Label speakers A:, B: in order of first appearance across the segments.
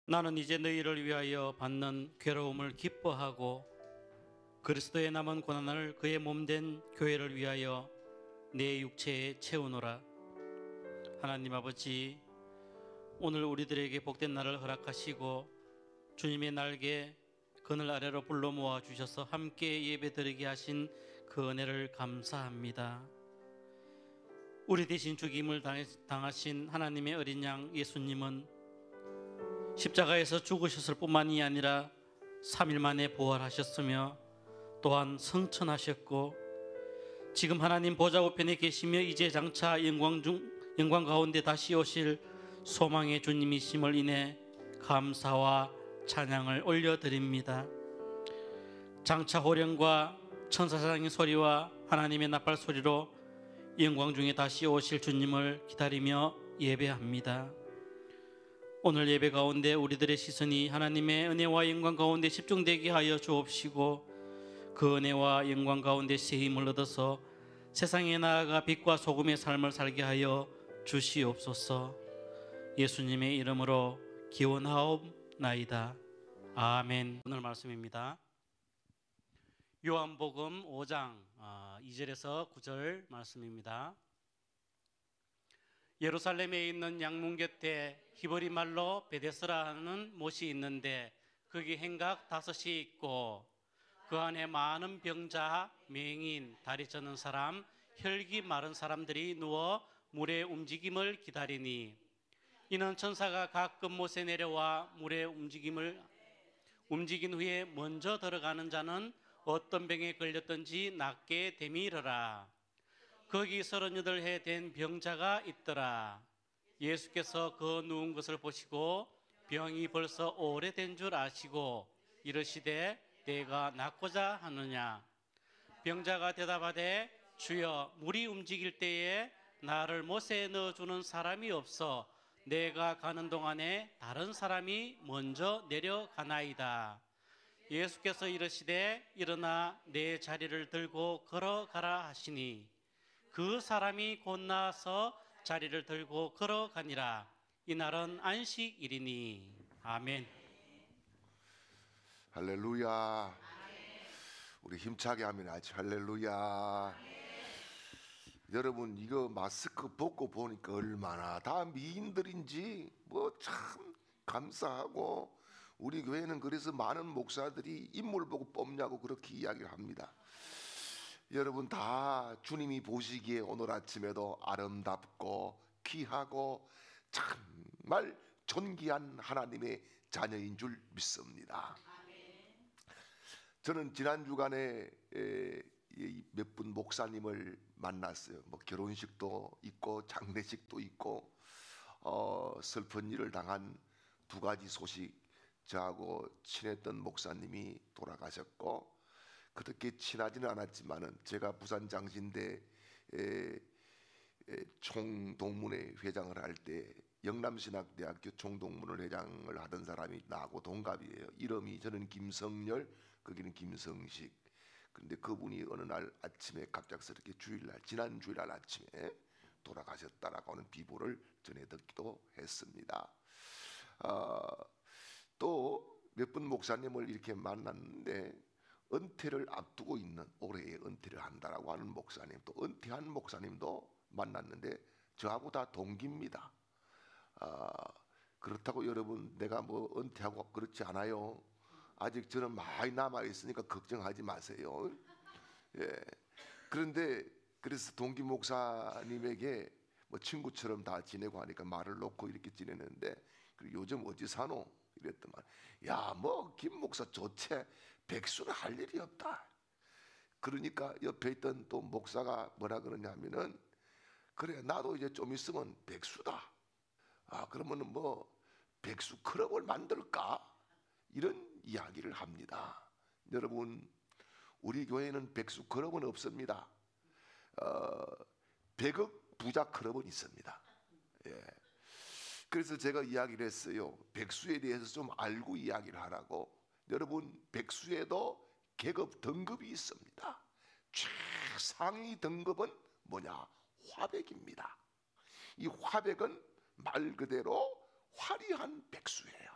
A: 나는 이제 너희를 위하여 받는 괴로움을 기뻐하고 그리스도의 남은 고난을 그의 몸된 교회를 위하여 내 육체에 채우노라. 하나님 아버지, 오늘 우리들에게 복된 날을 허락하시고 주님의 날개 그늘 아래로 불러 모아 주셔서 함께 예배드리게 하신 그 은혜를 감사합니다. 우리 대신 죽임을 당하신 하나님의 어린 양 예수님은 십자가에서 죽으셨을 뿐만이 아니라 3일 만에 부활하셨으며 또한 성천하셨고 지금 하나님 보좌 우편에 계시며 이제 장차 영광 가운데 다시 오실 소망의 주님이심을 인해 감사와 찬양을 올려드립니다. 장차 호령과 천사장의 소리와 하나님의 나팔 소리로 영광 중에 다시 오실 주님을 기다리며 예배합니다. 오늘 예배 가운데 우리들의 시선이 하나님의 은혜와 영광 가운데 집중되게 하여 주옵시고 그 은혜와 영광 가운데 새 힘을 얻어서 세상에 나아가 빛과 소금의 삶을 살게 하여 주시옵소서. 예수님의 이름으로 기원하옵나이다. 아멘. 오늘 말씀입니다. 요한복음 5장 2절에서 9절 말씀입니다. 예루살렘에 있는 양문 곁에 히브리 말로 베데스라 하는 못이 있는데 거기 행각 5이 있고 그 안에 많은 병자, 맹인, 다리 쩌는 사람, 혈기 마른 사람들이 누워 물의 움직임을 기다리니 이는 천사가 가끔 못에 내려와 물의 움직인 후에 먼저 들어가는 자는 어떤 병에 걸렸든지 낫게 되미르라. 거기 38해 된 병자가 있더라. 예수께서 그 누운 것을 보시고 병이 벌써 오래된 줄 아시고 이르시되 내가 낫고자 하느냐. 병자가 대답하되 주여, 물이 움직일 때에 나를 못에 넣어주는 사람이 없어 내가 가는 동안에 다른 사람이 먼저 내려가나이다. 예수께서 이르시되 일어나 내 자리를 들고 걸어가라 하시니 그 사람이 곧 나와서 자리를 들고 걸어가니라. 이날은 안식일이니. 아멘.
B: 할렐루야. 우리 힘차게 하면 아주 할렐루야. 여러분, 이거 마스크 벗고 보니까 얼마나 다 미인들인지 뭐 참 감사하고, 우리 교회는 그래서 많은 목사들이 인물 보고 뽑냐고 그렇게 이야기를 합니다. 여러분 다 주님이 보시기에 오늘 아침에도 아름답고 귀하고 정말 존귀한 하나님의 자녀인 줄 믿습니다. 저는 지난 주간에 몇 분 목사님을 만났어요. 뭐 결혼식도 있고 장례식도 있고 슬픈 일을 당한 2가지 소식. 저하고 친했던 목사님이 돌아가셨고, 그렇게 친하지는 않았지만은 제가 부산 장신대 총동문회 회장을 할 때 영남신학대학교 총동문회 회장을 하던 사람이 나하고 동갑이에요. 이름이, 저는 김성열, 거기는 김성식. 그런데 그분이 어느 날 아침에 갑작스럽게 지난 주일날 아침에 돌아가셨다라고 하는 비보를 전해 듣기도 했습니다. 또 몇 분 목사님을 이렇게 만났는데 은퇴를 앞두고 있는, 올해에 은퇴를 한다라고 하는 목사님, 또 은퇴한 목사님도 만났는데 저하고 다 동기입니다. 그렇다고 여러분 내가 뭐 은퇴하고 그렇지 않아요. 아직 저는 많이 남아 있으니까 걱정하지 마세요. 예. 그런데 그래서 동기 목사님에게 뭐 친구처럼 다 지내고 하니까 말을 놓고 이렇게 지내는데, 그리고 요즘 어디 사노? 이랬더만, 야, 뭐 김 목사 좋지, 백수는 할 일이 없다. 그러니까 옆에 있던 또 목사가 뭐라 그러냐면은, 그래 나도 이제 좀 있으면 백수다. 그러면은 뭐 백수 클럽을 만들까? 이런 이야기를 합니다. 여러분, 우리 교회는 백수 클럽은 없습니다. 100억 부자 클럽은 있습니다. 예. 그래서 제가 이야기를 했어요. 백수에 대해서 좀 알고 이야기를 하라고. 여러분, 백수에도 계급 등급이 있습니다. 최상위 등급은 뭐냐? 화백입니다. 이 화백은 말 그대로 화려한 백수예요.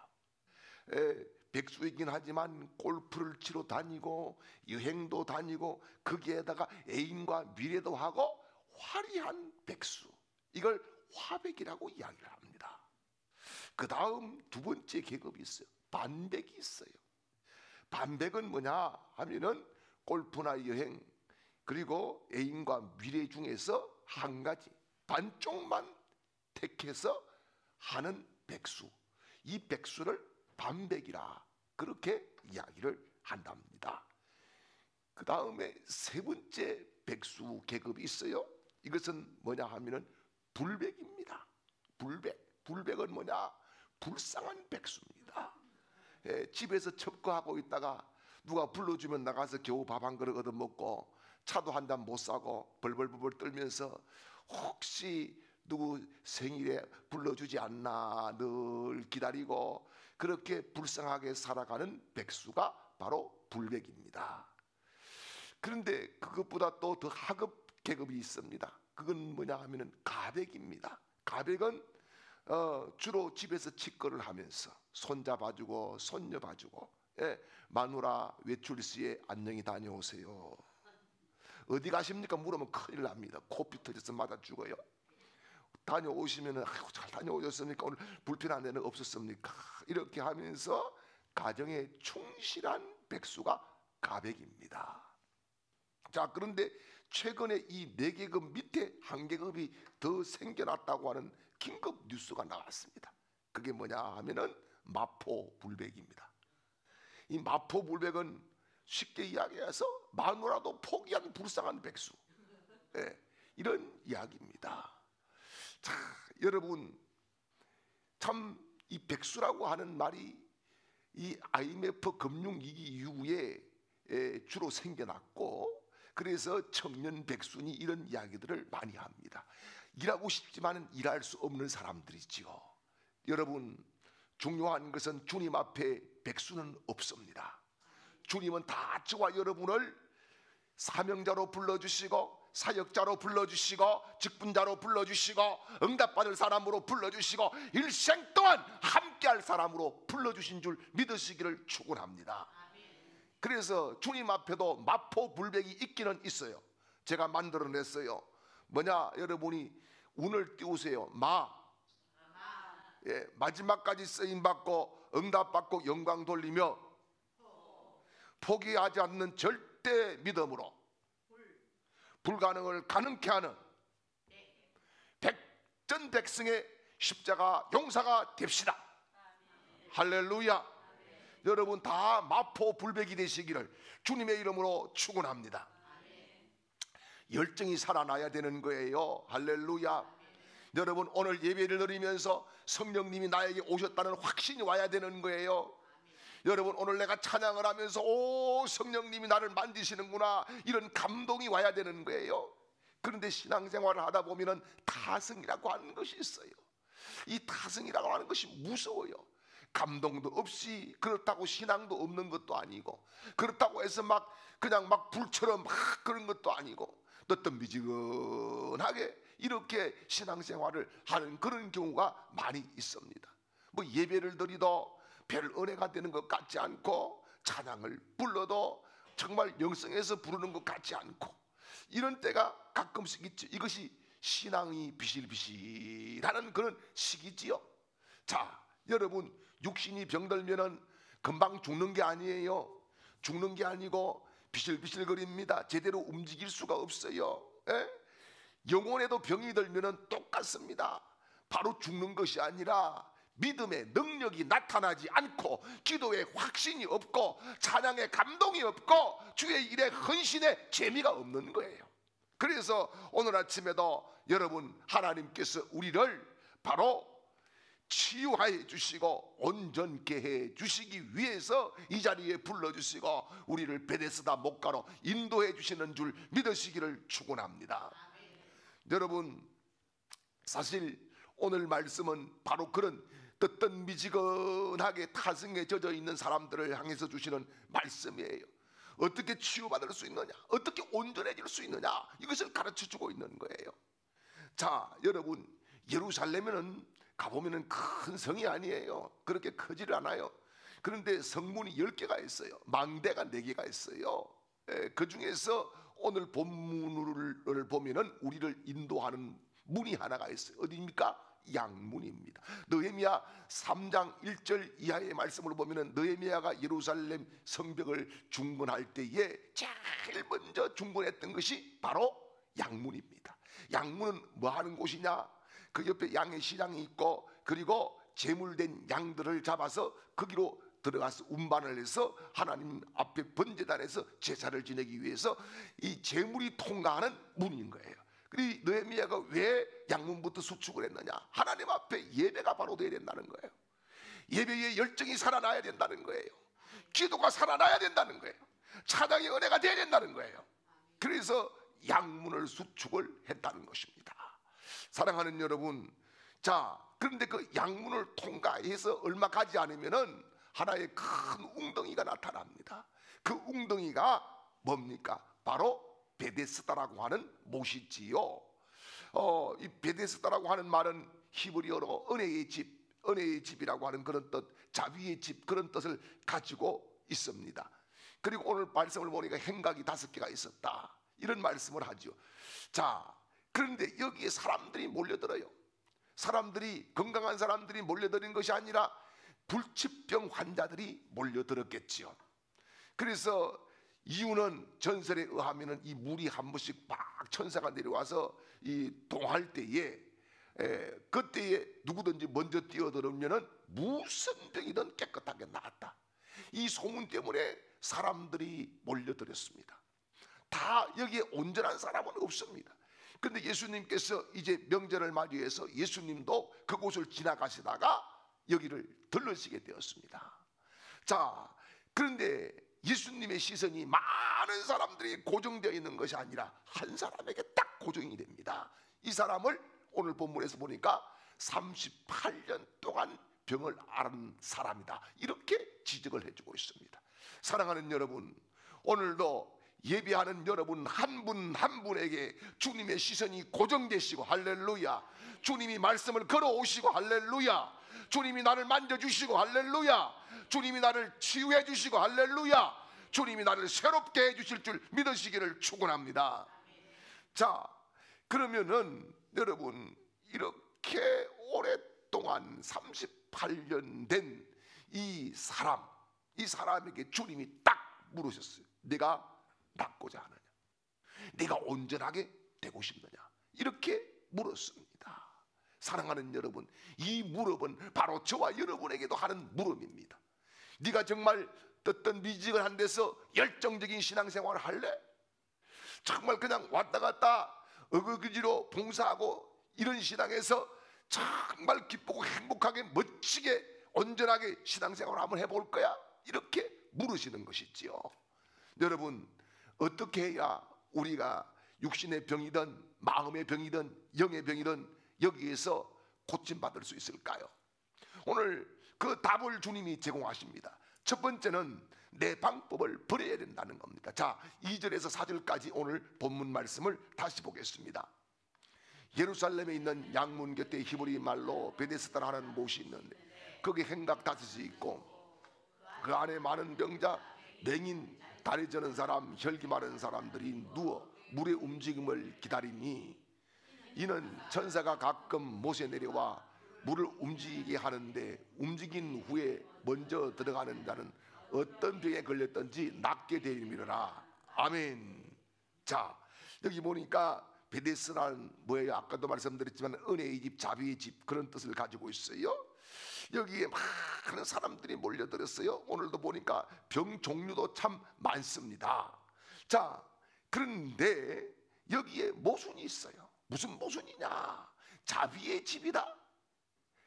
B: 백수이긴 하지만 골프를 치러 다니고 여행도 다니고 거기에다가 애인과 미래도 하고 화려한 백수, 이걸 화백이라고 이야기를 합니다. 그 다음 두 번째 계급이 있어요. 반백이 있어요. 반백은 뭐냐 하면은 골프나 여행 그리고 애인과 미래 중에서 한 가지 반쪽만 택해서 하는 백수, 이 백수를 반백이라 그렇게 이야기를 한답니다. 그 다음에 세 번째 백수 계급이 있어요. 이것은 뭐냐 하면은 불백입니다. 불백은 뭐냐? 불쌍한 백수입니다. 집에서 첩거하고 있다가 누가 불러주면 나가서 겨우 밥 한 그릇 얻어먹고 차도 한 잔 못 사고 벌벌벌 떨면서 혹시 누구 생일에 불러주지 않나 늘 기다리고 그렇게 불쌍하게 살아가는 백수가 바로 불백입니다. 그런데 그것보다 또 더 하급 계급이 있습니다. 그건 뭐냐 하면은 가백입니다. 가백은 주로 집에서 직거를 하면서 손자 봐주고 손녀 봐주고, 마누라 외출 시에 안녕히 다녀오세요. 어디 가십니까? 물으면 큰일 납니다. 코피 터져서 맞아 죽어요. 다녀오시면 잘 다녀오셨습니까? 오늘 불편한 데는 없었습니까? 이렇게 하면서 가정에 충실한 백수가 가백입니다. 자, 그런데 최근에 이 네 계급 밑에 한 계급이 더 생겨났다고 하는 긴급 뉴스가 나왔습니다. 그게 뭐냐 하면은 마포불백입니다. 이 마포불백은 쉽게 이야기해서 마누라도 포기한 불쌍한 백수, 이런 이야기입니다. 자, 여러분, 참 이 백수라고 하는 말이 이 IMF 금융위기 이후에 주로 생겨났고, 그래서 청년 백수니 이런 이야기들을 많이 합니다. 일하고 싶지만 일할 수 없는 사람들이지요. 여러분, 중요한 것은 주님 앞에 백수는 없습니다. 주님은 다 저와 여러분을 사명자로 불러주시고 사역자로 불러주시고 직분자로 불러주시고 응답받을 사람으로 불러주시고 일생 동안 함께할 사람으로 불러주신 줄 믿으시기를 축원합니다. 그래서 주님 앞에도 마포불백이 있기는 있어요. 제가 만들어냈어요. 뭐냐, 여러분이 운을 띄우세요. 마지막까지 쓰임받고 응답받고 영광 돌리며 포기하지 않는 절대 믿음으로 불가능을 가능케 하는 백전백승의 십자가 용사가 됩시다. 할렐루야. 여러분 다 마포불백이 되시기를 주님의 이름으로 축원합니다. 열정이 살아나야 되는 거예요. 할렐루야. 여러분 오늘 예배를 드리면서 성령님이 나에게 오셨다는 확신이 와야 되는 거예요. 여러분 오늘 내가 찬양을 하면서 오 성령님이 나를 만지시는구나, 이런 감동이 와야 되는 거예요. 그런데 신앙생활을 하다 보면은 타성이라고 하는 것이 있어요. 이 타성이라고 하는 것이 무서워요. 감동도 없이, 그렇다고 신앙도 없는 것도 아니고, 그렇다고 해서 그냥 불처럼 그런 것도 아니고, 뜨뜻미지근하게 이렇게 신앙생활을 하는 그런 경우가 많이 있습니다. 뭐 예배를 드리도 별 은혜가 되는 것 같지 않고, 찬양을 불러도 정말 영성에서 부르는 것 같지 않고, 이런 때가 가끔씩 있죠. 이것이 신앙이 비실비실하는 그런 시기지요. 자, 여러분 육신이 병들면은 금방 죽는 게 아니에요. 죽는 게 아니고 비실비실거립니다. 제대로 움직일 수가 없어요. 영혼에도 병이 들면은 똑같습니다. 바로 죽는 것이 아니라 믿음의 능력이 나타나지 않고, 기도에 확신이 없고, 찬양에 감동이 없고, 주의 일에 헌신에 재미가 없는 거예요. 그래서 오늘 아침에도 여러분 하나님께서 우리를 바로 치유하여 주시고 온전케 해 주시기 위해서 이 자리에 불러주시고 우리를 베데스다 목가로 인도해 주시는 줄 믿으시기를 축원합니다. 여러분, 사실 오늘 말씀은 바로 그런 뜨뜻미지근하게 타성에 젖어 있는 사람들을 향해서 주시는 말씀이에요. 어떻게 치유받을 수 있느냐, 어떻게 온전해질 수 있느냐, 이것을 가르쳐주고 있는 거예요. 자, 여러분, 예루살렘에는 가보면은 큰 성이 아니에요. 그렇게 크지를 않아요. 그런데 성문이 10개가 있어요. 망대가 4개가 있어요. 그 중에서 오늘 본문을 보면은 우리를 인도하는 문이 하나가 있어요. 어디입니까? 양문입니다. 느헤미야 3장 1절 이하의 말씀을 보면은 느헤미야가 예루살렘 성벽을 중건할 때에 제일 먼저 중건했던 것이 바로 양문입니다. 양문은 뭐 하는 곳이냐? 그 옆에 양의 시장이 있고, 그리고 제물된 양들을 잡아서 거기로 들어가서 운반을 해서 하나님 앞에 번제단에서 제사를 지내기 위해서 이 제물이 통과하는 문인 거예요. 그리고 느헤미야가 왜 양문부터 수축을 했느냐? 하나님 앞에 예배가 바로 되어야 된다는 거예요. 예배의 열정이 살아나야 된다는 거예요. 기도가 살아나야 된다는 거예요. 찬양의 은혜가 되어야 된다는 거예요. 그래서 양문을 수축을 했다는 것입니다. 사랑하는 여러분, 자, 그런데 그 양문을 통과해서 얼마 가지 않으면은 하나의 큰 웅덩이가 나타납니다. 그 웅덩이가 뭡니까? 바로 베데스다라고 하는 못이지요. 이 베데스다라고 하는 말은 히브리어로 은혜의 집, 은혜의 집이라고 하는 그런 뜻, 자비의 집, 그런 뜻을 가지고 있습니다. 그리고 오늘 말씀을 보니까 행각이 5개가 있었다, 이런 말씀을 하죠. 자, 그런데 여기에 사람들이 몰려들어요. 사람들이, 건강한 사람들이 몰려드는 것이 아니라 불치병 환자들이 몰려들었겠지요. 그래서 이유는 전설에 의하면 이 물이 한 번씩 막 천사가 내려와서 이 동할 때에 그때에 누구든지 먼저 뛰어들으면은 무슨 병이든 깨끗하게 나았다. 이 소문 때문에 사람들이 몰려들었습니다. 다 여기에 온전한 사람은 없습니다. 그런데 예수님께서 이제 명절을 맞이해서 예수님도 그곳을 지나가시다가 여기를 들르시게 되었습니다. 자, 그런데 예수님의 시선이 많은 사람들이 고정되어 있는 것이 아니라 한 사람에게 딱 고정이 됩니다. 이 사람을 오늘 본문에서 보니까 38년 동안 병을 앓은 사람이다, 이렇게 지적을 해주고 있습니다. 사랑하는 여러분, 오늘도 예배하는 여러분 한 분 한 분에게 주님의 시선이 고정되시고, 할렐루야, 주님이 말씀을 걸어오시고, 할렐루야, 주님이 나를 만져주시고, 할렐루야, 주님이 나를 치유해 주시고, 할렐루야, 주님이 나를 새롭게 해주실 줄 믿으시기를 축원합니다. 자, 그러면은 여러분, 이렇게 오랫동안 38년 된 이 사람에게 주님이 딱 물으셨어요. 내가 낫고자 하느냐? 내가 온전하게 되고 싶느냐? 이렇게 물었습니다. 사랑하는 여러분, 이 물음은 바로 저와 여러분에게도 하는 물음입니다. 네가 정말 어떤 미지근한 데서 열정적인 신앙생활을 할래? 정말 그냥 왔다 갔다 어거지로 봉사하고 이런 신앙에서 정말 기쁘고 행복하게 멋지게 온전하게 신앙생활을 한번 해볼 거야? 이렇게 물으시는 것이지요. 여러분, 어떻게 해야 우리가 육신의 병이든 마음의 병이든 영의 병이든 여기에서 고침받을 수 있을까요? 오늘 그 답을 주님이 제공하십니다. 첫 번째는 내 방법을 버려야 된다는 겁니다. 자, 2절에서 4절까지 오늘 본문 말씀을 다시 보겠습니다. 예루살렘에 있는 양문 곁에 히브리 말로 베데스다라는 못이 있는데 거기 행각 5이 있고 그 안에 많은 병자, 맹인, 다리 저는 사람, 혈기 마른 사람들이 누워 물의 움직임을 기다리니 이는 천사가 가끔 못에 내려와 물을 움직이게 하는데 움직인 후에 먼저 들어가는 자는 어떤 병에 걸렸든지 낫게 되리라. 아멘. 자, 여기 보니까 베데스라는 뭐예요? 아까도 말씀드렸지만 은혜의 집, 자비의 집, 그런 뜻을 가지고 있어요. 여기에 많은 사람들이 몰려들었어요. 오늘도 보니까 병 종류도 참 많습니다. 자, 그런데 여기에 모순이 있어요. 무슨 모순이냐? 자비의 집이다.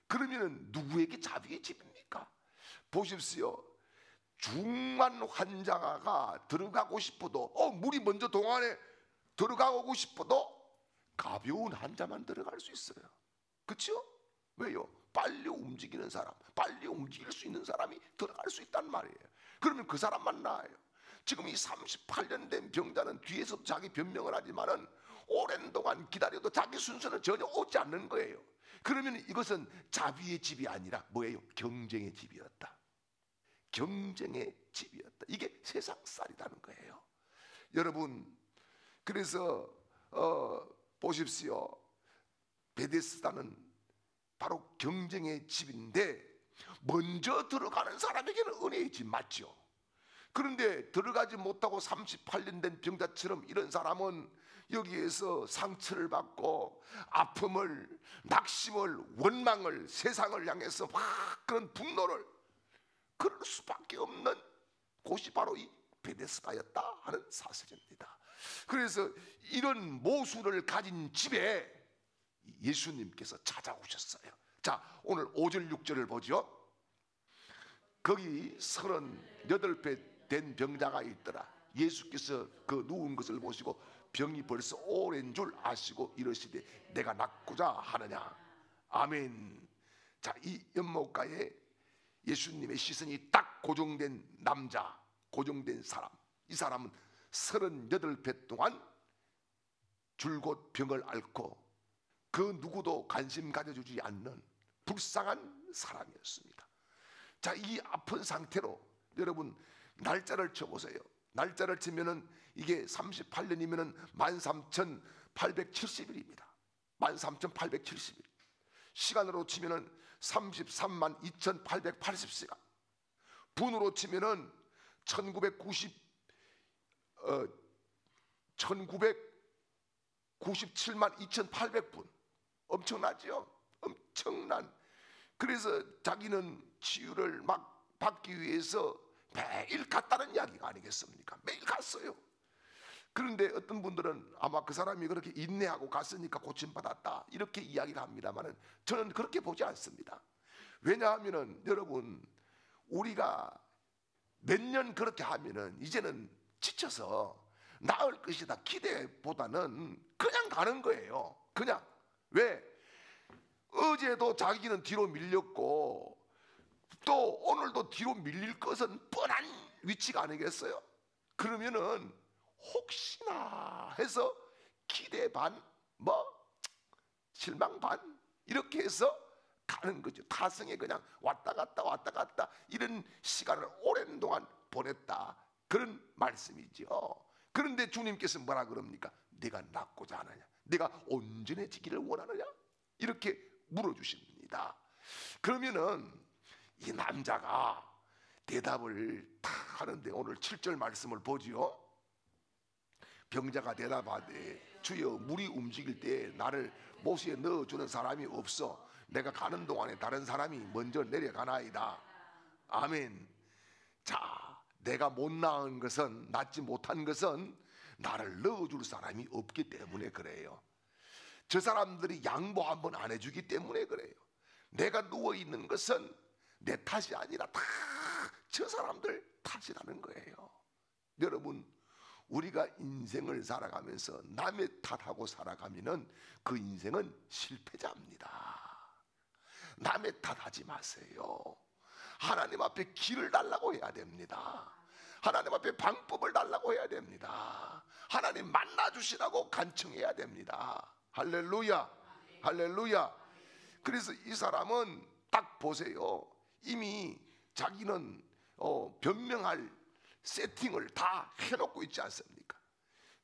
B: 그러면 누구에게 자비의 집입니까? 보십시오. 중환 환자가 들어가고 싶어도 물이 먼저 동안에 들어가고 싶어도 가벼운 환자만 들어갈 수 있어요. 그렇죠? 왜요? 빨리 움직이는 사람, 빨리 움직일 수 있는 사람이 들어갈 수 있단 말이에요. 그러면 그 사람만 나아요. 지금 이 38년 된 병자는 뒤에서 자기 변명을 하지만은 오랜 동안 기다려도 자기 순서는 전혀 오지 않는 거예요. 그러면 이것은 자비의 집이 아니라 뭐예요? 경쟁의 집이었다. 경쟁의 집이었다. 이게 세상살이라는 거예요. 여러분, 그래서 보십시오. 베데스다는 바로 경쟁의 집인데 먼저 들어가는 사람에게는 은혜의 집 맞죠. 그런데 들어가지 못하고 38년 된 병자처럼 이런 사람은 여기에서 상처를 받고 아픔을, 낙심을, 원망을, 세상을 향해서 막 그런 분노를 그럴 수밖에 없는 곳이 바로 이 베데스다였다 하는 사실입니다. 그래서 이런 모순을 가진 집에 예수님께서 찾아오셨어요. 자, 오늘 5절 6절을 보죠. 거기 38배 된 병자가 있더라. 예수께서 그 누운 것을 보시고 병이 벌써 오랜 줄 아시고 이러시되 내가 낫고자 하느냐. 아멘. 자, 이 연못가에 예수님의 시선이 딱 고정된 남자, 고정된 사람, 이 사람은 38배 동안 줄곧 병을 앓고 그 누구도 관심 가져주지 않는 불쌍한 사람이었습니다. 자, 이 아픈 상태로 여러분 날짜를 쳐보세요. 날짜를 치면은 이게 38년이면은 13,870일입니다. 13,870일. 시간으로 치면은 33만 2,880시간. 분으로 치면은 1997만 2,800분. 엄청나죠? 엄청난. 그래서 자기는 치유를 막 받기 위해서 매일 갔다는 이야기가 아니겠습니까? 매일 갔어요. 그런데 어떤 분들은 아마 그 사람이 그렇게 인내하고 갔으니까 고침받았다 이렇게 이야기를 합니다만 저는 그렇게 보지 않습니다. 왜냐하면 여러분, 우리가 몇 년 그렇게 하면은 이제는 지쳐서 나을 것이다 기대보다는 그냥 가는 거예요. 그냥. 왜? 어제도 자기는 뒤로 밀렸고 또 오늘도 뒤로 밀릴 것은 뻔한 위치가 아니겠어요? 그러면은 혹시나 해서 기대 반, 실망 반 이렇게 해서 가는 거죠. 타성에 그냥 왔다 갔다 이런 시간을 오랜 동안 보냈다, 그런 말씀이죠. 그런데 주님께서 뭐라 그럽니까? 내가 낫고자 하느냐, 내가 온전해지기를 원하느냐, 이렇게 물어주십니다. 그러면은 이 남자가 대답을 다 하는데 오늘 7절 말씀을 보지요. 병자가 대답하되 주여, 물이 움직일 때 나를 못에 넣어주는 사람이 없어 내가 가는 동안에 다른 사람이 먼저 내려가나이다. 아멘. 자, 내가 못 낳은 것은, 낳지 못한 것은 나를 넣어줄 사람이 없기 때문에 그래요. 저 사람들이 양보 한번 안 해주기 때문에 그래요. 내가 누워있는 것은 내 탓이 아니라 다 저 사람들 탓이라는 거예요. 여러분, 우리가 인생을 살아가면서 남의 탓하고 살아가면은 그 인생은 실패자입니다. 남의 탓하지 마세요. 하나님 앞에 길을 달라고 해야 됩니다. 하나님 앞에 방법을 달라고 해야 됩니다. 하나님 만나주시라고 간청해야 됩니다. 할렐루야, 할렐루야. 그래서 이 사람은 딱 보세요. 이미 자기는 변명할 세팅을 다 해놓고 있지 않습니까?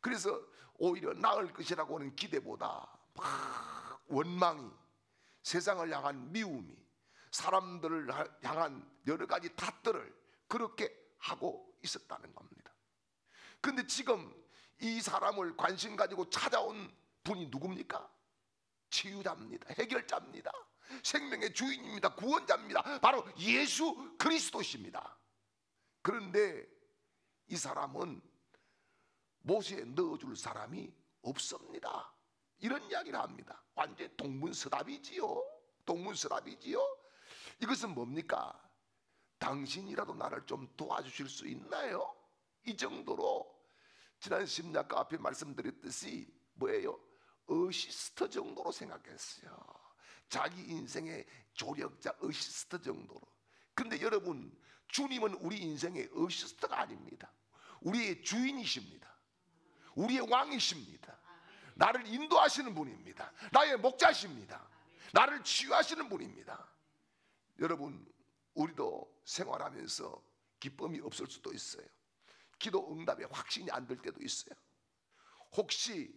B: 그래서 오히려 나을 것이라고 하는 기대보다 막 원망이, 세상을 향한 미움이, 사람들을 향한 여러 가지 탓들을 그렇게 하고 있었다는 겁니다. 그런데 지금 이 사람을 관심 가지고 찾아온 분이 누굽니까? 치유자입니다. 해결자입니다. 생명의 주인입니다. 구원자입니다. 바로 예수 그리스도십니다. 그런데 이 사람은 못에 넣어줄 사람이 없습니다. 이런 이야기를 합니다. 완전 동문서답이지요. 동문서답이지요. 이것은 뭡니까? 당신이라도 나를 좀 도와주실 수 있나요? 이 정도로 지난 심리학과 앞에 말씀드렸듯이 뭐예요? 어시스트 정도로 생각했어요. 자기 인생의 조력자, 어시스트 정도로. 근데 여러분, 주님은 우리 인생의 어시스트가 아닙니다. 우리의 주인이십니다. 우리의 왕이십니다. 나를 인도하시는 분입니다. 나의 목자십니다. 나를 치유하시는 분입니다. 여러분, 우리도 생활하면서 기쁨이 없을 수도 있어요. 기도 응답에 확신이 안 들 때도 있어요. 혹시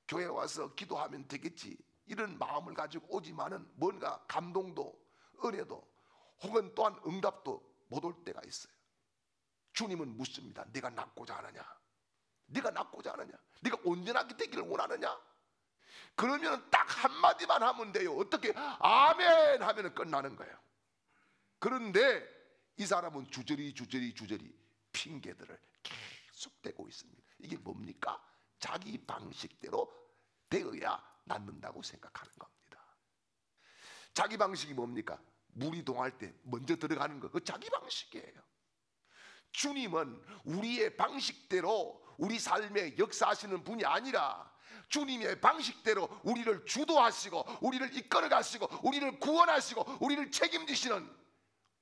B: 교회 와서 기도하면 되겠지 이런 마음을 가지고 오지만은 뭔가 감동도 은혜도 혹은 또한 응답도 못 올 때가 있어요. 주님은 묻습니다. 네가 낫고자 하느냐? 네가 낫고자 하느냐? 네가 온전하게 되기를 원하느냐? 그러면 딱 한마디만 하면 돼요. 어떻게 아멘 하면 끝나는 거예요. 그런데 이 사람은 주저리 핑계들을 계속 대고 있습니다. 이게 뭡니까? 자기 방식대로 되어야 낫는다고 생각하는 겁니다. 자기 방식이 뭡니까? 물이 동할 때 먼저 들어가는 거, 그 자기 방식이에요. 주님은 우리의 방식대로 우리 삶에 역사하시는 분이 아니라 주님의 방식대로 우리를 주도하시고 우리를 이끌어 가시고 우리를 구원하시고 우리를 책임지시는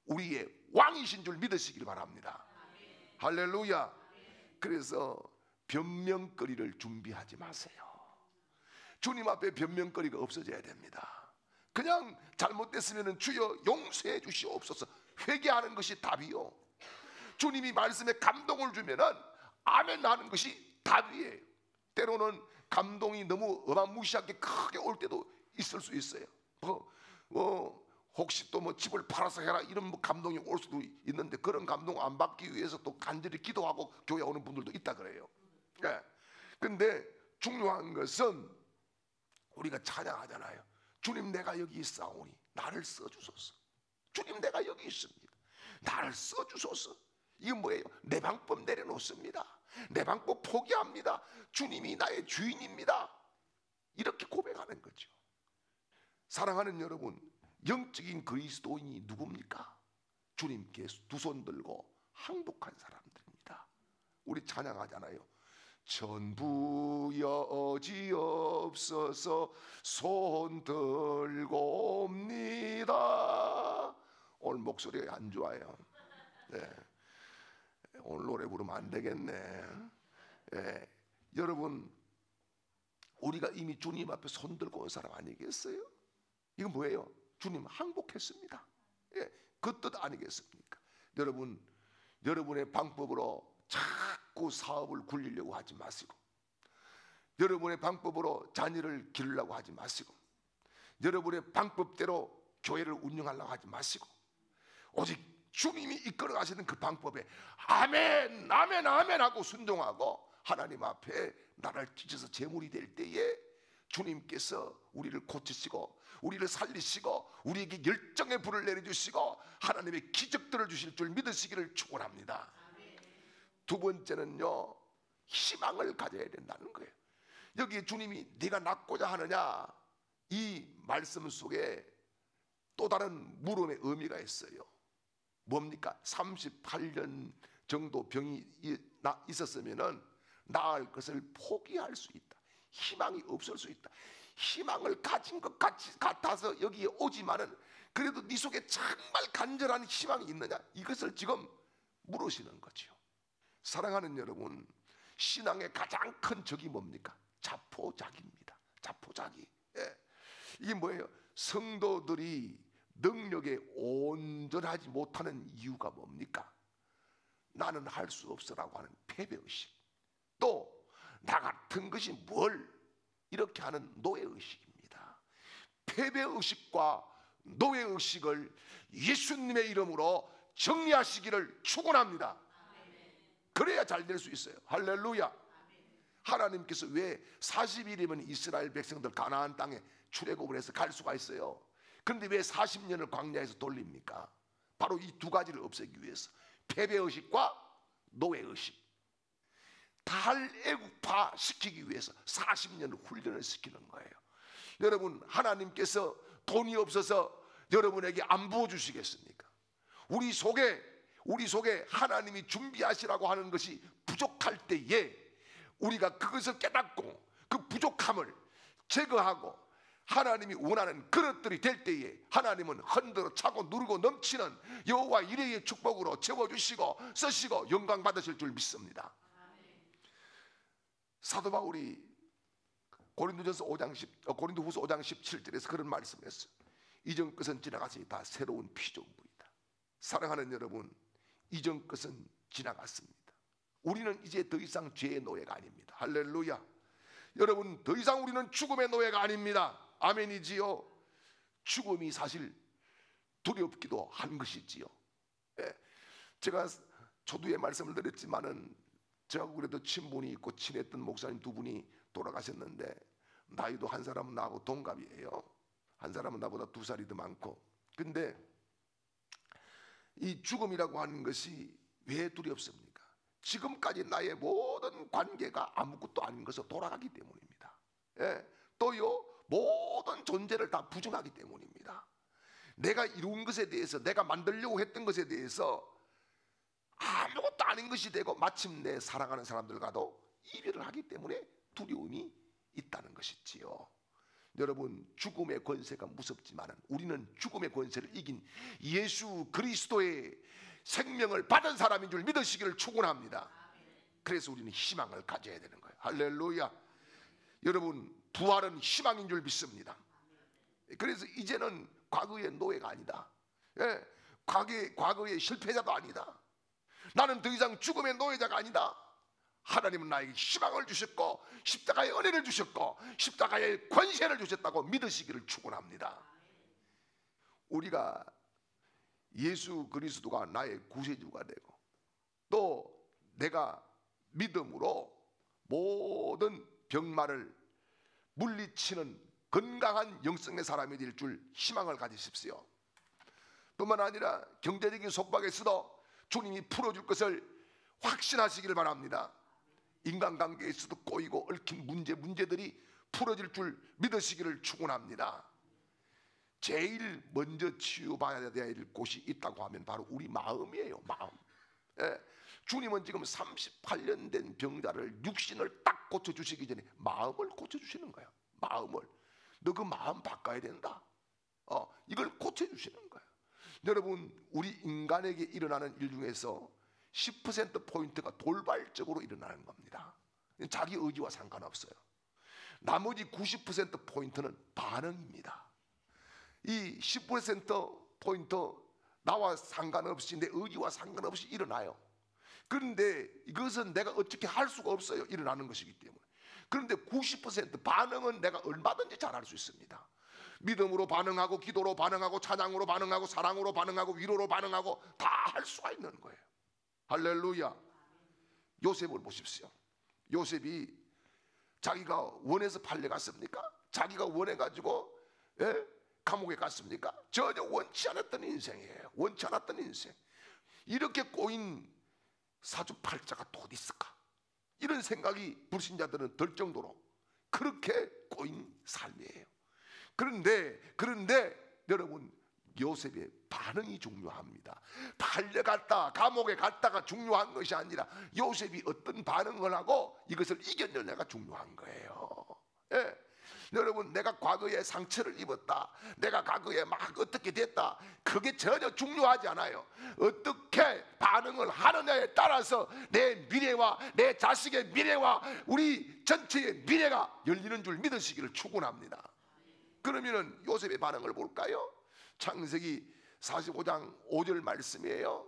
B: 우리의 왕이신 줄 믿으시길 바랍니다. 할렐루야. 그래서 변명거리를 준비하지 마세요. 주님 앞에 변명거리가 없어져야 됩니다. 그냥 잘못됐으면 주여 용서해 주시옵소서 회개하는 것이 답이요. 주님이 말씀에 감동을 주면은 아멘 하는 것이 답이에요. 때로는 감동이 너무 어마무시하게 크게 올 때도 있을 수 있어요. 혹시 또 집을 팔아서 해라 이런 감동이 올 수도 있는데 그런 감동 안 받기 위해서 또 간절히 기도하고 교회 오는 분들도 있다 그래요. 근데 중요한 것은 우리가 찬양하잖아요. 주님 내가 여기 있사오니 나를 써주소서. 주님 내가 여기 있습니다. 나를 써주소서. 이건 뭐예요? 내 방법 내려놓습니다. 내 방법 포기합니다. 주님이 나의 주인입니다. 이렇게 고백하는 거죠. 사랑하는 여러분, 영적인 그리스도인이 누굽니까? 주님께 두 손 들고 항복한 사람들입니다. 우리 찬양하잖아요. 전부 여지없어서 손 들고 옵니다. 오늘 목소리가 안 좋아요. 네. 오늘 노래 부르면 안 되겠네. 네. 여러분, 우리가 이미 주님 앞에 손 들고 온 사람 아니겠어요? 이건 뭐예요? 주님 항복했습니다. 예, 그 뜻 아니겠습니까? 여러분, 여러분의 방법으로 자꾸 사업을 굴리려고 하지 마시고, 여러분의 방법으로 자녀를 기르려고 하지 마시고, 여러분의 방법대로 교회를 운영하려고 하지 마시고, 오직 주님이 이끌어 가시는 그 방법에 아멘 아멘 아멘 하고 순종하고 하나님 앞에 나를 찢어서 제물이 될 때에 주님께서 우리를 고치시고 우리를 살리시고 우리에게 열정의 불을 내려주시고 하나님의 기적들을 주실 줄 믿으시기를 축원합니다. 두 번째는요, 희망을 가져야 된다는 거예요. 여기 주님이 네가 낫고자 하느냐, 이 말씀 속에 또 다른 물음의 의미가 있어요. 뭡니까? 38년 정도 병이 있었으면은 나을 것을 포기할 수 있다. 희망이 없을 수 있다. 희망을 가진 것 같아서 여기에 오지만은 그래도 네 속에 정말 간절한 희망이 있느냐, 이것을 지금 물으시는 거죠. 사랑하는 여러분, 신앙의 가장 큰 적이 뭡니까? 자포자기입니다. 자포자기. 예. 이게 뭐예요? 성도들이 능력에 온전하지 못하는 이유가 뭡니까? 나는 할 수 없어라고 하는 패배의식, 또 나 같은 것이 뭘 이렇게 하는 노예의식입니다. 패배의식과 노예의식을 예수님의 이름으로 정리하시기를 축원합니다. 그래야 잘 될 수 있어요. 할렐루야. 하나님께서 왜 40일이면 이스라엘 백성들 가나안 땅에 출애굽을 해서 갈 수가 있어요? 그런데 왜 40년을 광야에서 돌립니까? 바로 이 두 가지를 없애기 위해서. 패배의식과 노예의식. 탈애국파 시키기 위해서 40년을 훈련을 시키는 거예요. 여러분, 하나님께서 돈이 없어서 여러분에게 안 부어주시겠습니까? 우리 속에 하나님이 준비하시라고 하는 것이 부족할 때에 우리가 그것을 깨닫고 그 부족함을 제거하고 하나님이 원하는 그릇들이 될 때에 하나님은 흔들어 차고 누르고 넘치는 여호와 이레의 축복으로 채워주시고 쓰시고 영광 받으실 줄 믿습니다. 사도 바울이 고린도후서 5장 17절에서 그런 말씀을 했어요. 이전 것은 지나가서 다 새로운 피조물이다. 사랑하는 여러분, 이전 것은 지나갔습니다. 우리는 이제 더 이상 죄의 노예가 아닙니다. 할렐루야. 여러분, 더 이상 우리는 죽음의 노예가 아닙니다. 아멘이지요. 죽음이 사실 두렵기도 한 것이지요. 예. 제가 초두에 말씀을 드렸지만은 저하고 그래도 친분이 있고 친했던 목사님 두 분이 돌아가셨는데, 나이도 한 사람은 나하고 동갑이에요. 한 사람은 나보다 2살이 더 많고. 근데 이 죽음이라고 하는 것이 왜 두렵습니까? 지금까지 나의 모든 관계가 아무것도 아닌 것으로 돌아가기 때문입니다. 예. 또요, 모든 존재를 다 부정하기 때문입니다. 내가 이룬 것에 대해서, 내가 만들려고 했던 것에 대해서 아무것도 아닌 것이 되고 마침내 사랑하는 사람들과도 이별을 하기 때문에 두려움이 있다는 것이지요. 여러분, 죽음의 권세가 무섭지만 우리는 죽음의 권세를 이긴 예수 그리스도의 생명을 받은 사람인 줄 믿으시기를 축원합니다. 그래서 우리는 희망을 가져야 되는 거예요. 할렐루야. 여러분, 부활은 희망인 줄 믿습니다. 그래서 이제는 과거의 노예가 아니다. 예, 과거의 실패자도 아니다. 나는 더 이상 죽음의 노예자가 아니다. 하나님은 나에게 희망을 주셨고 십자가의 은혜를 주셨고 십자가의 권세를 주셨다고 믿으시기를 축원합니다. 우리가 예수 그리스도가 나의 구세주가 되고 또 내가 믿음으로 모든 병마를 물리치는 건강한 영성의 사람이 될 줄 희망을 가지십시오. 뿐만 아니라 경제적인 속박에서도 주님이 풀어줄 것을 확신하시기를 바랍니다. 인간관계에서도 꼬이고 얽힌 문제들이 풀어질 줄 믿으시기를 축원합니다. 제일 먼저 치유받아야 될 곳이 있다고 하면 바로 우리 마음이에요. 마음. 예. 주님은 지금 38년 된 병자를 육신을 딱 고쳐주시기 전에 마음을 고쳐주시는 거예요. 마음을. 너 그 마음 바꿔야 된다. 이걸 고쳐주시는 거예요. 여러분, 우리 인간에게 일어나는 일 중에서 10%포인트가 돌발적으로 일어나는 겁니다. 자기 의지와 상관없어요. 나머지 90%포인트는 반응입니다. 이 10%포인트 나와 상관없이, 내 의지와 상관없이 일어나요. 그런데 이것은 내가 어떻게 할 수가 없어요. 일어나는 것이기 때문에. 그런데 90% 반응은 내가 얼마든지 잘할 수 있습니다. 믿음으로 반응하고, 기도로 반응하고, 찬양으로 반응하고, 사랑으로 반응하고, 위로로 반응하고 다 할 수가 있는 거예요. 할렐루야. 요셉을 보십시오. 요셉이 자기가 원해서 팔려갔습니까? 자기가 원해가지고 감옥에 갔습니까? 전혀 원치 않았던 인생이에요. 원치 않았던 인생. 이렇게 꼬인 사주팔자가 또 어디 있을까? 이런 생각이 불신자들은 들 정도로 그렇게 꼬인 삶이에요. 그런데 여러분, 요셉의 반응이 중요합니다. 팔려갔다 감옥에 갔다가 중요한 것이 아니라 요셉이 어떤 반응을 하고 이것을 이겨내냐가 중요한 거예요. 예. 여러분, 내가 과거에 상처를 입었다, 내가 과거에 막 어떻게 됐다, 그게 전혀 중요하지 않아요. 어떻게 반응을 하느냐에 따라서 내 미래와 내 자식의 미래와 우리 전체의 미래가 열리는 줄 믿으시기를 축원합니다. 그러면은 요셉의 반응을 볼까요? 창세기 45장 5절 말씀이에요.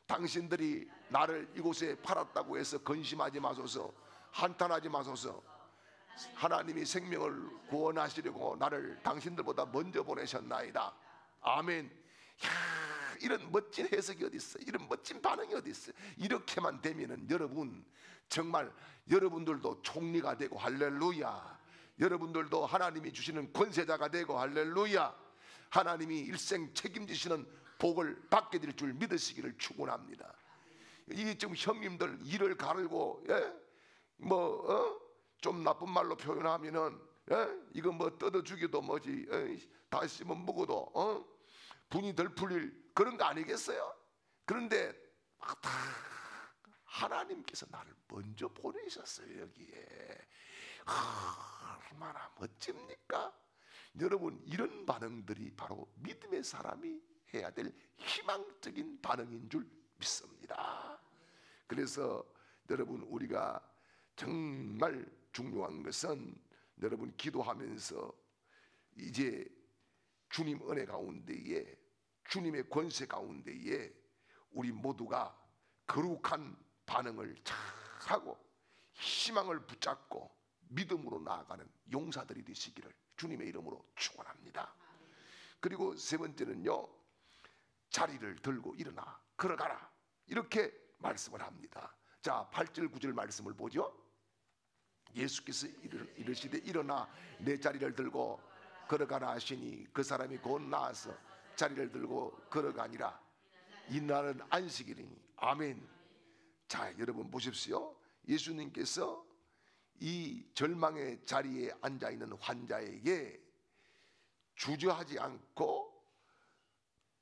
B: 당신들이 나를 이곳에 팔았다고 해서 근심하지 마소서, 한탄하지 마소서. 하나님이 생명을 구원하시려고 나를 당신들보다 먼저 보내셨나이다. 아멘. 야, 이런 멋진 해석이 어디 있어요? 이런 멋진 반응이 어디 있어요? 이렇게만 되면은 여러분, 정말 여러분들도 총리가 되고, 할렐루야. 여러분들도 하나님이 주시는 권세자가 되고, 할렐루야. 하나님이 일생 책임지시는 복을 받게 될 줄 믿으시기를 축원합니다. 이게 좀 형님들 일을 가르고, 좀 나쁜 말로 표현하면은, 이거 뭐 뜯어주기도 뭐지, 다시 뭐 먹어도 분이 덜 풀릴 그런 거 아니겠어요? 그런데 다 하나님께서 나를 먼저 보내셨어요. 여기에 얼마나 멋집니까? 여러분, 이런 반응들이 바로 믿음의 사람이 해야 될 희망적인 반응인 줄 믿습니다. 그래서 여러분, 우리가 정말 중요한 것은 여러분, 기도하면서 이제 주님 은혜 가운데에 주님의 권세 가운데에 우리 모두가 거룩한 반응을 잘 하고 희망을 붙잡고 믿음으로 나아가는 용사들이 되시기를 주님의 이름으로 축원합니다. 그리고 세 번째는요, 자리를 들고 일어나 걸어가라, 이렇게 말씀을 합니다. 자, 8절 9절 말씀을 보죠. 예수께서 이르시되 일어나 내 자리를 들고 걸어가라 하시니 그 사람이 곧 나아서 자리를 들고 걸어가니라. 이날은 안식일이니. 아멘. 자, 여러분 보십시오. 예수님께서 이 절망의 자리에 앉아있는 환자에게 주저하지 않고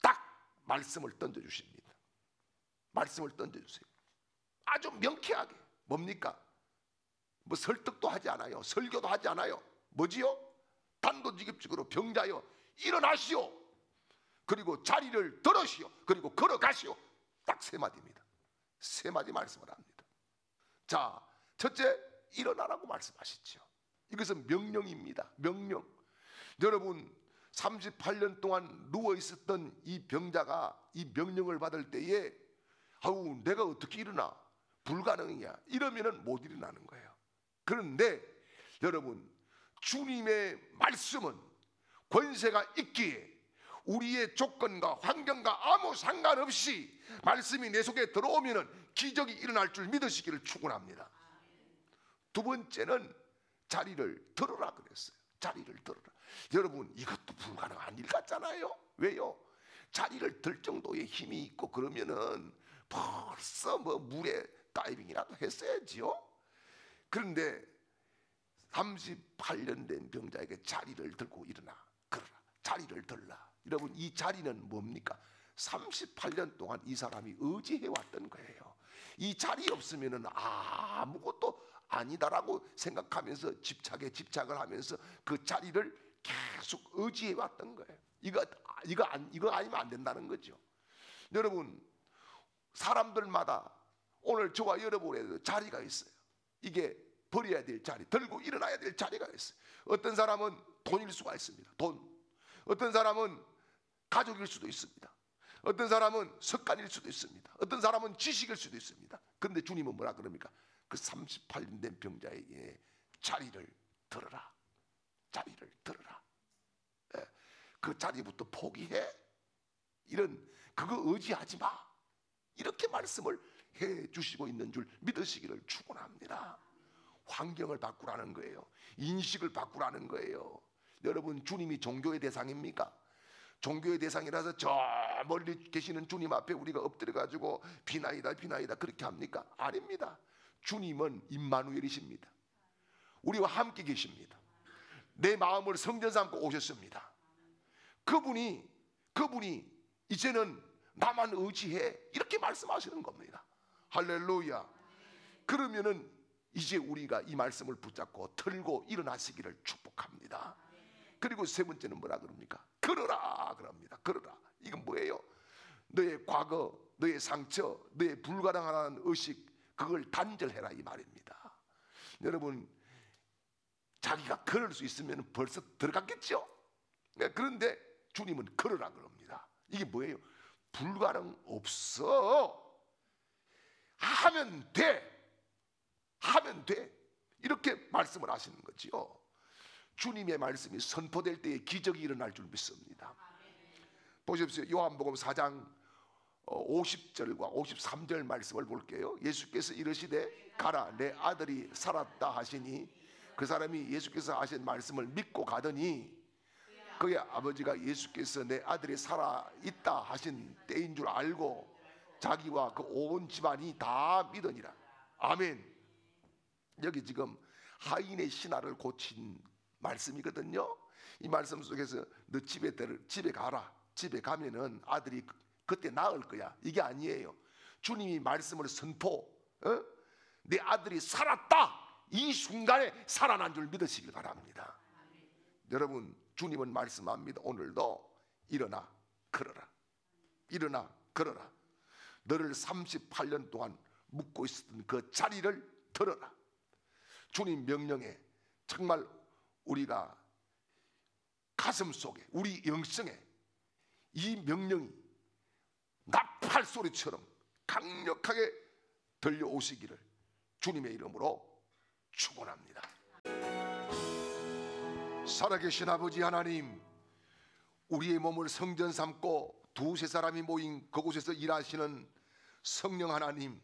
B: 딱 말씀을 던져주십니다. 말씀을 던져주세요. 아주 명쾌하게. 뭡니까? 뭐 설득도 하지 않아요. 설교도 하지 않아요. 뭐지요? 단도직입적으로 병자여 일어나시오. 그리고 자리를 들으시오. 그리고 걸어가시오. 딱 세 마디입니다. 세 마디 말씀을 합니다. 자, 첫째, 일어나라고 말씀하시죠. 이것은 명령입니다. 명령. 여러분, 38년 동안 누워 있었던 이 병자가 이 명령을 받을 때에 아우, 내가 어떻게 일어나? 불가능이야. 이러면은 못 일어나는 거예요. 그런데 여러분, 주님의 말씀은 권세가 있기에 우리의 조건과 환경과 아무 상관없이 말씀이 내 속에 들어오면은 기적이 일어날 줄 믿으시기를 축원합니다. 두 번째는 자리를 들으라 그랬어요. 자리를 들으라. 여러분, 이것도 불가능한 일 같잖아요. 왜요? 자리를 들 정도의 힘이 있고 그러면은 벌써 뭐 물에 다이빙이라도 했어야지요. 그런데 38년 된 병자에게 자리를 들고 일어나 걸어라. 자리를 들라. 여러분, 이 자리는 뭡니까? 38년 동안 이 사람이 의지해 왔던 거예요. 이 자리 없으면은 아무것도 아니다라고 생각하면서 집착을 하면서 그 자리를 계속 의지해 왔던 거예요. 이거 아니면 안 된다는 거죠. 여러분, 사람들마다 오늘 저와 여러분에도 자리가 있어요. 이게 버려야 될 자리, 들고 일어나야 될 자리가 있어요. 어떤 사람은 돈일 수가 있습니다. 돈. 어떤 사람은 가족일 수도 있습니다. 어떤 사람은 석간일 수도 있습니다. 어떤 사람은 지식일 수도 있습니다. 그런데 주님은 뭐라 그럽니까? 그 38년 된 병자에게 자리를 들어라. 자리를 들어라. 그 자리부터 포기해. 그거 의지하지 마. 이렇게 말씀을 해 주시고 있는 줄 믿으시기를 축원합니다. 환경을 바꾸라는 거예요. 인식을 바꾸라는 거예요. 여러분, 주님이 종교의 대상입니까? 종교의 대상이라서 저 멀리 계시는 주님 앞에 우리가 엎드려 가지고 비나이다 비나이다 그렇게 합니까? 아닙니다. 주님은 임마누엘이십니다. 우리와 함께 계십니다. 내 마음을 성전 삼고 오셨습니다. 그분이 이제는 나만 의지해, 이렇게 말씀하시는 겁니다. 할렐루야. 그러면은 이제 우리가 이 말씀을 붙잡고 들고 일어나시기를 축복합니다. 그리고 세 번째는 뭐라 그럽니까? 걸어라 그럽니다. 걸어라. 이건 뭐예요? 너의 과거, 너의 상처, 너의 불가능한 의식, 그걸 단절해라, 이 말입니다. 여러분, 자기가 걸을 수 있으면 벌써 들어갔겠죠? 그런데 주님은 걸어라 그럽니다. 이게 뭐예요? 불가능 없어. 하면 돼. 하면 돼. 이렇게 말씀을 하시는 거지요. 주님의 말씀이 선포될 때에 기적이 일어날 줄 믿습니다. 보십시오. 요한복음 4장 50절과 53절 말씀을 볼게요. 예수께서 이르시되 가라, 내 아들이 살았다 하시니 그 사람이 예수께서 하신 말씀을 믿고 가더니 그의 아버지가 예수께서 내 아들이 살아있다 하신 때인 줄 알고 자기와 그 온 집안이 다 믿으니라. 아멘. 여기 지금 하인의 신하를 고친 말씀이거든요. 이 말씀 속에서 너 집에 가라. 집에 가면은 아들이 그때 나을 거야. 이게 아니에요. 주님이 말씀을 내 아들이 살았다. 이 순간에 살아난 줄 믿으시길 바랍니다. 여러분, 주님은 말씀합니다. 오늘도 일어나 걸어라. 일어나 걸어라. 너를 38년 동안 묵고 있었던 그 자리를 들어라. 주님 명령에 정말 우리가 가슴 속에, 우리 영성에 이 명령이 나팔 소리처럼 강력하게 들려오시기를 주님의 이름으로 축원합니다. 살아계신 아버지 하나님, 우리의 몸을 성전 삼고 두세 사람이 모인 그곳에서 일하시는 성령 하나님,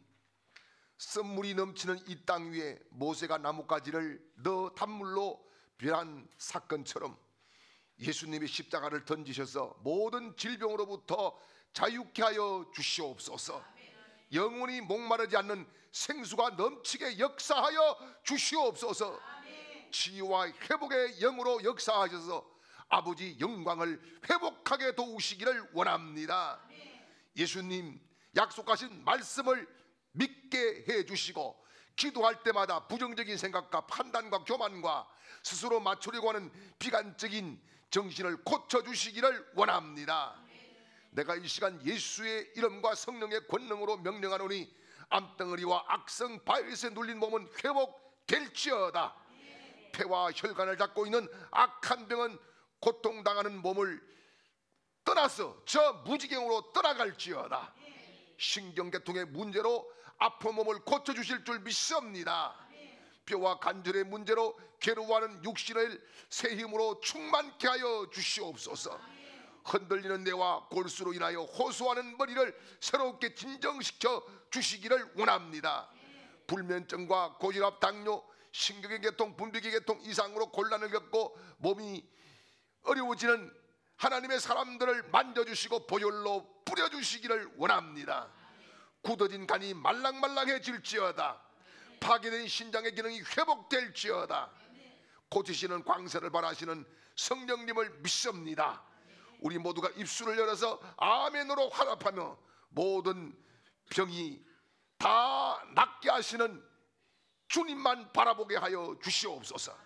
B: 쓴물이 넘치는 이 땅 위에 모세가 나뭇가지를 너 단물로 변한 사건처럼 예수님이 십자가를 던지셔서 모든 질병으로부터 자유케 하여 주시옵소서. 영원히 목마르지 않는 생수가 넘치게 역사하여 주시옵소서. 치유와 회복의 영으로 역사하셔서 아버지 영광을 회복하게 도우시기를 원합니다. 예수님 약속하신 말씀을 믿게 해주시고 기도할 때마다 부정적인 생각과 판단과 교만과 스스로 맞추려고 하는 비관적인 정신을 고쳐주시기를 원합니다. 내가 이 시간 예수의 이름과 성령의 권능으로 명령하노니 암덩어리와 악성 바이러스에 눌린 몸은 회복될지어다. 폐와 혈관을 잡고 있는 악한 병은 고통당하는 몸을 떠나서 저 무지경으로 떠나갈지어다. 신경계통의 문제로 아픈 몸을 고쳐주실 줄 믿습니다. 뼈와 관절의 문제로 괴로워하는 육신을 새 힘으로 충만케 하여 주시옵소서. 흔들리는 뇌와 골수로 인하여 호소하는 머리를 새롭게 진정시켜 주시기를 원합니다. 불면증과 고혈압, 당뇨, 신경의 계통, 분비계 계통 이상으로 곤란을 겪고 몸이 어려워지는 하나님의 사람들을 만져주시고 보혈로 뿌려주시기를 원합니다. 굳어진 간이 말랑말랑해질지어다. 파괴된 신장의 기능이 회복될지어다. 고치시는 광세를 바라시는 성령님을 믿습니다. 우리 모두가 입술을 열어서 아멘으로 화답하며 모든 병이 다 낫게 하시는 주님만 바라보게 하여 주시옵소서.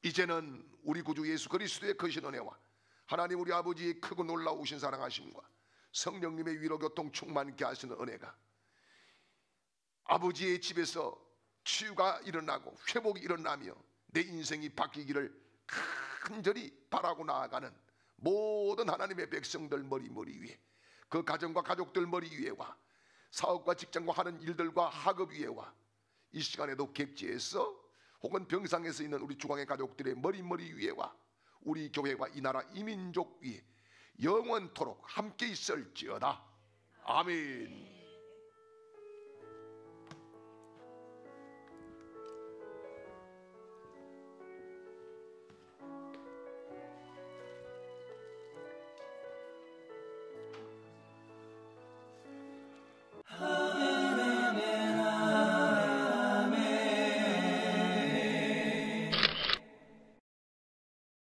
B: 이제는 우리 구주 예수 그리스도의 크신 은혜와 하나님 우리 아버지의 크고 놀라우신 사랑하심과 성령님의 위로 교통 충만케 하시는 은혜가 아버지의 집에서 치유가 일어나고 회복이 일어나며 내 인생이 바뀌기를 간절히 바라고 나아가는 모든 하나님의 백성들 머리 위에, 그 가정과 가족들 머리 위에와 사업과 직장과 하는 일들과 학업 위에와 이 시간에도 객지에서 혹은 병상에서 있는 우리 주광의 가족들의 머리 위에와 우리 교회와 이 나라 이 민족 위에 영원토록 함께 있을지어다. 아멘.